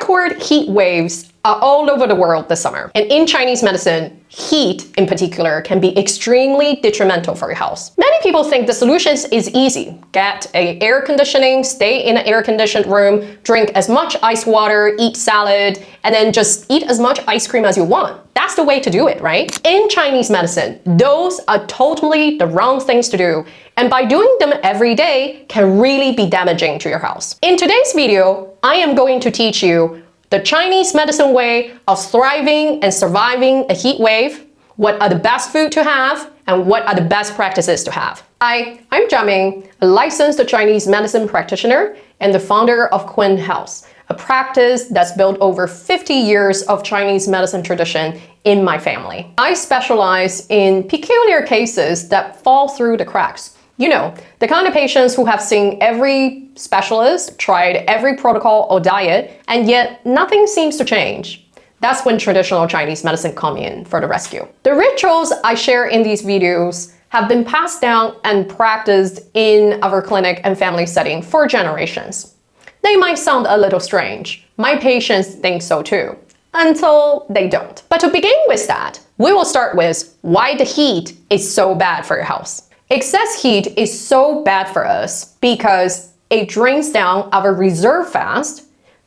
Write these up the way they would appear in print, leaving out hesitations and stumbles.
record heat waves all over the world this summer. And in Chinese medicine, heat in particular can be extremely detrimental for your health. Many people think the solution is easy. Get air conditioning, stay in an air-conditioned room, drink as much ice water, eat salad, and then just eat as much ice cream as you want. That's the way to do it, right? In Chinese medicine, those are totally the wrong things to do. And by doing them every day can really be damaging to your health. In today's video, I am going to teach you the Chinese medicine way of thriving and surviving a heat wave, what are the best food to have, and what are the best practices to have. Hi, I'm Jiaming, a licensed Chinese medicine practitioner and the founder of Quinn Health, a practice that's built over 50 years of Chinese medicine tradition in my family. I specialize in peculiar cases that fall through the cracks. You know, the kind of patients who have seen every specialist, tried every protocol or diet, and yet nothing seems to change. That's when traditional Chinese medicine come in for the rescue. The rituals I share in these videos have been passed down and practiced in our clinic and family setting for generations. They might sound a little strange. My patients think so too, until they don't. But to begin with that, we will start with why the heat is so bad for your health. Excess heat is so bad for us because it drains down our reserve fat,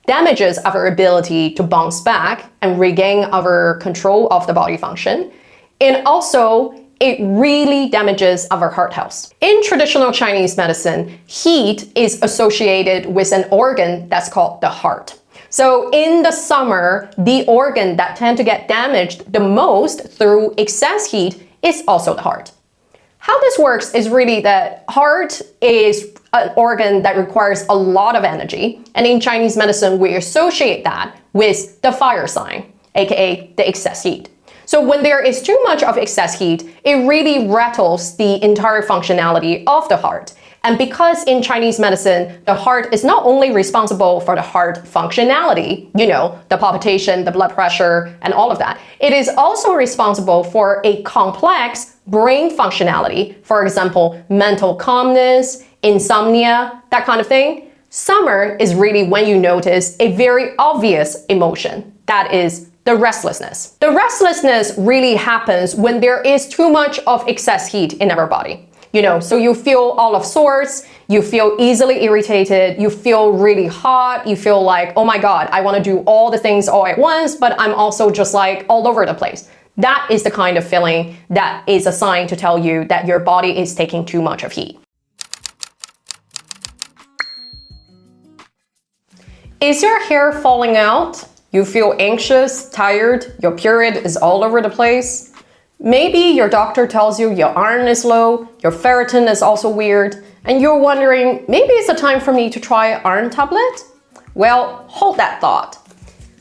damages our ability to bounce back and regain our control of the body function, and also it really damages our heart health. In traditional Chinese medicine, heat is associated with an organ that's called the heart. So in the summer, the organ that tends to get damaged the most through excess heat is also the heart. How this works is really that heart is an organ that requires a lot of energy, and in Chinese medicine, we associate that with the fire sign, aka the excess heat. So when there is too much of excess heat, it really rattles the entire functionality of the heart. And because in Chinese medicine, the heart is not only responsible for the heart functionality, you know, the palpitation, the blood pressure, and all of that, it is also responsible for a complex brain functionality, for example, mental calmness, insomnia, that kind of thing. Summer is really when you notice a very obvious emotion, that is the restlessness. The restlessness really happens when there is too much of excess heat in our body. You know, so you feel all of sorts, you feel easily irritated, you feel really hot, you feel like, oh my God, I want to do all the things all at once, but I'm also just like all over the place. That is the kind of feeling that is a sign to tell you that your body is taking too much of heat. Is your hair falling out? You feel anxious, tired, your period is all over the place? Maybe your doctor tells you your iron is low, your ferritin is also weird, and you're wondering, maybe it's a time for me to try iron tablet? Well, hold that thought.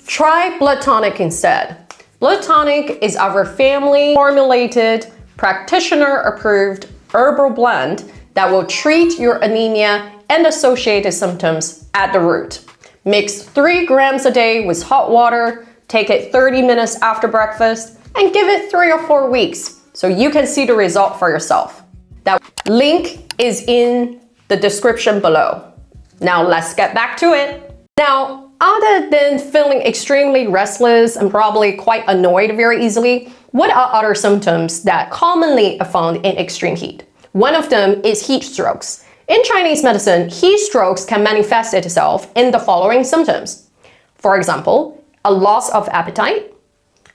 Try blood tonic instead. Blood tonic is our family formulated, practitioner approved herbal blend that will treat your anemia and associated symptoms at the root. Mix 3 grams a day with hot water, take it 30 minutes after breakfast, and give it 3 or 4 weeks so you can see the result for yourself. That link is in the description below. Now let's get back to it. Now, other than feeling extremely restless and probably quite annoyed very easily, what are other symptoms that commonly are found in extreme heat? One of them is heat strokes. In Chinese medicine, heat strokes can manifest itself in the following symptoms. For example, a loss of appetite,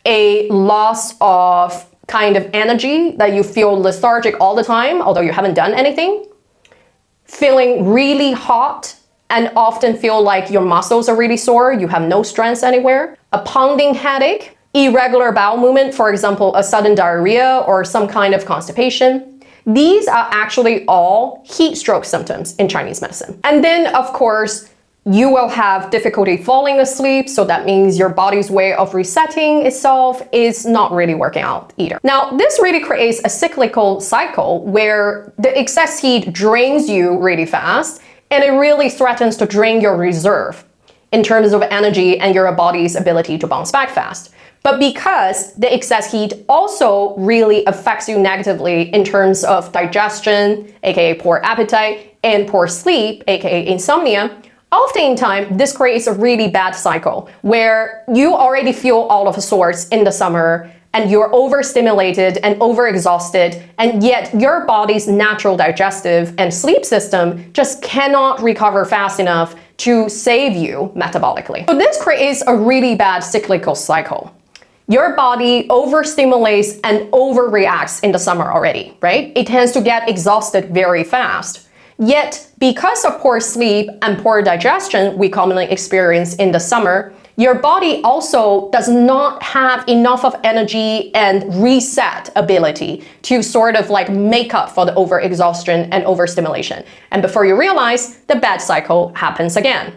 a loss of kind of energy that you feel lethargic all the time, although you haven't done anything, feeling really hot and often feel like your muscles are really sore, you have no strength anywhere, a pounding headache, irregular bowel movement, for example, a sudden diarrhea or some kind of constipation. These are actually all heat stroke symptoms in Chinese medicine. And then, of course, you will have difficulty falling asleep, so that means your body's way of resetting itself is not really working out either. Now, this really creates a cyclical cycle where the excess heat drains you really fast, and it really threatens to drain your reserve in terms of energy and your body's ability to bounce back fast. But because the excess heat also really affects you negatively in terms of digestion, aka poor appetite, and poor sleep, aka insomnia, Oftentimes, this creates a really bad cycle where you already feel all of the sorts in the summer and you're overstimulated and overexhausted, and yet your body's natural digestive and sleep system just cannot recover fast enough to save you metabolically. So this creates a really bad cyclical cycle. Your body overstimulates and overreacts in the summer already, right? It tends to get exhausted very fast. Yet, because of poor sleep and poor digestion we commonly experience in the summer, your body also does not have enough of energy and reset ability to sort of like make up for the overexhaustion and overstimulation. And before you realize, the bad cycle happens again.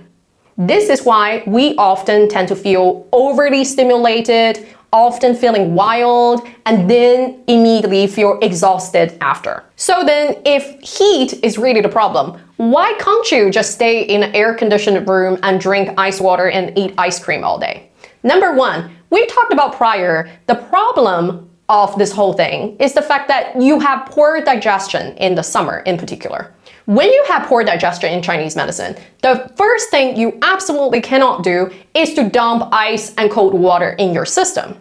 This is why we often tend to feel overly stimulated, often feeling wild, and then immediately feel exhausted after. So then, if heat is really the problem, why can't you just stay in an air-conditioned room and drink ice water and eat ice cream all day? Number one, we talked about prior, the problem of this whole thing is the fact that you have poor digestion in the summer in particular. When you have poor digestion in Chinese medicine, the first thing you absolutely cannot do is to dump ice and cold water in your system.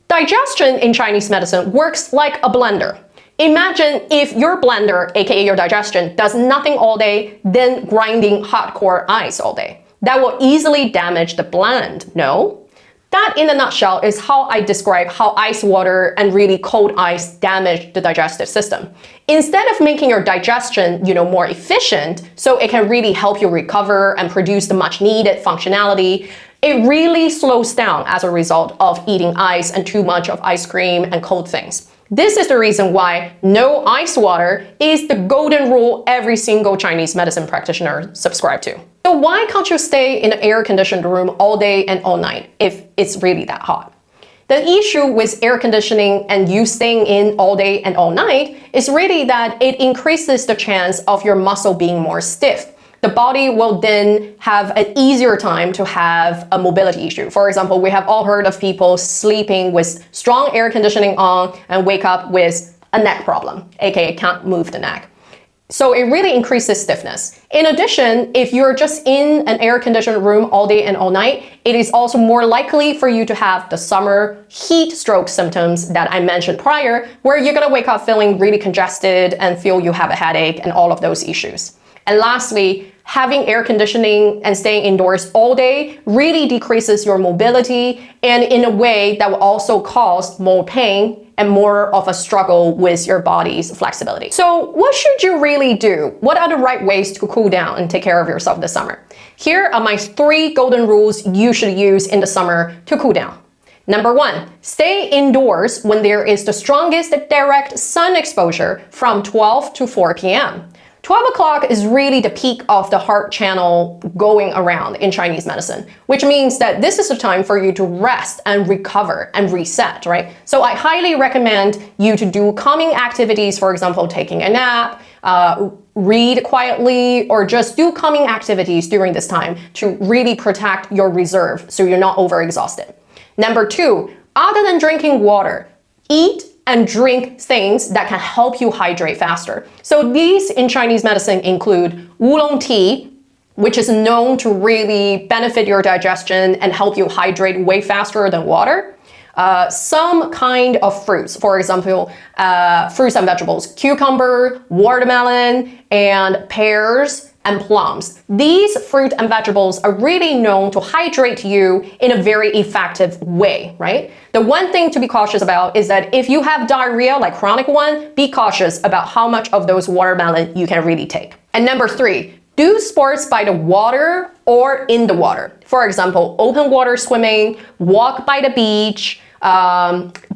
Digestion in Chinese medicine works like a blender. Imagine if your blender, aka your digestion, does nothing all day, then grinding hardcore ice all day. That will easily damage the blend, no? That, in a nutshell, is how I describe how ice water and really cold ice damage the digestive system. Instead of making your digestion, more efficient, so it can really help you recover and produce the much needed functionality, it really slows down as a result of eating ice and too much of ice cream and cold things. This is the reason why no ice water is the golden rule every single Chinese medicine practitioner subscribe to. So why can't you stay in an air-conditioned room all day and all night if it's really that hot? The issue with air conditioning and you staying in all day and all night is really that it increases the chance of your muscle being more stiff. The body will then have an easier time to have a mobility issue. For example, we have all heard of people sleeping with strong air conditioning on and wake up with a neck problem, aka can't move the neck. So it really increases stiffness. In addition, if you're just in an air-conditioned room all day and all night, it is also more likely for you to have the summer heat stroke symptoms that I mentioned prior, where you're gonna wake up feeling really congested and feel you have a headache and all of those issues. And lastly, having air conditioning and staying indoors all day really decreases your mobility, and in a way that will also cause more pain and more of a struggle with your body's flexibility. So what should you really do? What are the right ways to cool down and take care of yourself this summer? Here are my 3 golden rules you should use in the summer to cool down. Number 1, stay indoors when there is the strongest direct sun exposure from 12 to 4 p.m. 12 o'clock is really the peak of the heart channel going around in Chinese medicine, which means that this is the time for you to rest and recover and reset, right? So I highly recommend you to do calming activities, for example, taking a nap, read quietly, or just do calming activities during this time to really protect your reserve so you're not overexhausted. Number 2, other than drinking water, eat and drink things that can help you hydrate faster. So these in Chinese medicine include oolong tea, which is known to really benefit your digestion and help you hydrate way faster than water. Some kind of fruits, for example, fruits and vegetables, cucumber, watermelon, and pears, and plums. These fruit and vegetables are really known to hydrate you in a very effective way, right? The one thing to be cautious about is that if you have diarrhea, like chronic one, be cautious about how much of those watermelon you can really take. And number 3, do sports by the water or in the water. For example, open water swimming, walk by the beach,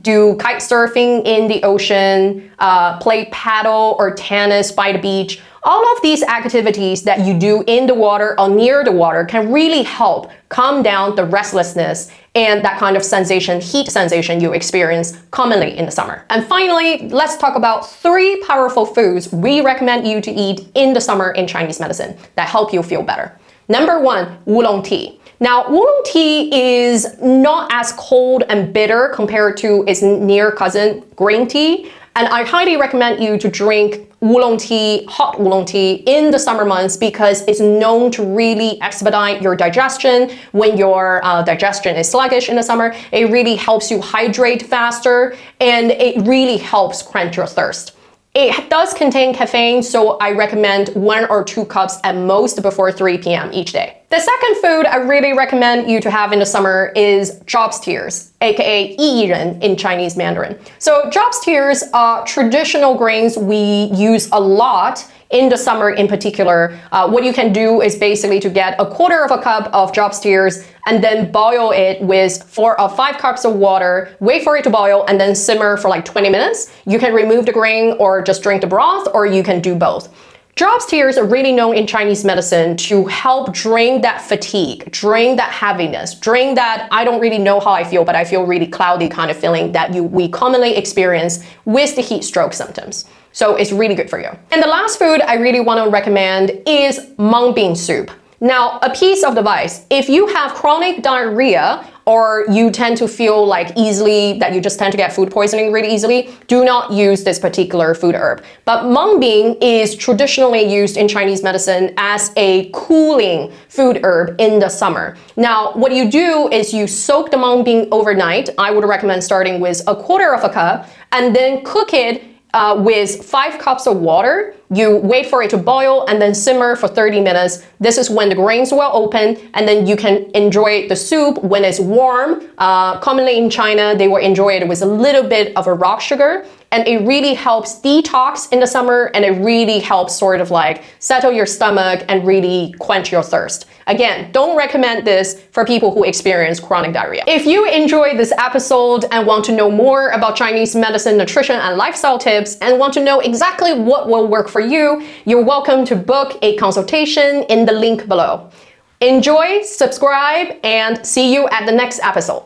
do kite surfing in the ocean, play paddle or tennis by the beach. All of these activities that you do in the water or near the water can really help calm down the restlessness and that kind of sensation, heat sensation you experience commonly in the summer. And finally, let's talk about 3 powerful foods we recommend you to eat in the summer in Chinese medicine that help you feel better. Number 1, oolong tea. Now, oolong tea is not as cold and bitter compared to its near cousin, green tea. And I highly recommend you to drink oolong tea, hot oolong tea in the summer months because it's known to really expedite your digestion. When your digestion is sluggish in the summer, it really helps you hydrate faster and it really helps quench your thirst. It does contain caffeine, so I recommend 1 or 2 cups at most before 3 p.m. each day. The second food I really recommend you to have in the summer is job's tears, aka 薏仁 in Chinese Mandarin. So job's tears are traditional grains we use a lot in the summer in particular. What you can do is basically to get 1/4 cup of job's tears and then boil it with 4 or 5 cups of water, wait for it to boil, and then simmer for like 20 minutes. You can remove the grain or just drink the broth, or you can do both. Job's tears are really known in Chinese medicine to help drain that fatigue, drain that heaviness, drain that I don't really know how I feel, but I feel really cloudy kind of feeling that we commonly experience with the heat stroke symptoms. So it's really good for you. And the last food I really want to recommend is mung bean soup. Now, a piece of advice, if you have chronic diarrhea or you tend to feel like that you just tend to get food poisoning really easily, do not use this particular food herb. But mung bean is traditionally used in Chinese medicine as a cooling food herb in the summer. Now, what you do is you soak the mung bean overnight. I would recommend starting with 1/4 cup and then cook it with 5 cups of water. You wait for it to boil and then simmer for 30 minutes. This is when the grains will open, and then you can enjoy the soup when it's warm. Commonly in China, they will enjoy it with a little bit of a rock sugar, and it really helps detox in the summer, and it really helps sort of like settle your stomach and really quench your thirst. Again, don't recommend this for people who experience chronic diarrhea. If you enjoyed this episode and want to know more about Chinese medicine, nutrition, and lifestyle tips, and want to know exactly what will work for you, you're welcome to book a consultation in the link below. Enjoy, subscribe, and see you at the next episode.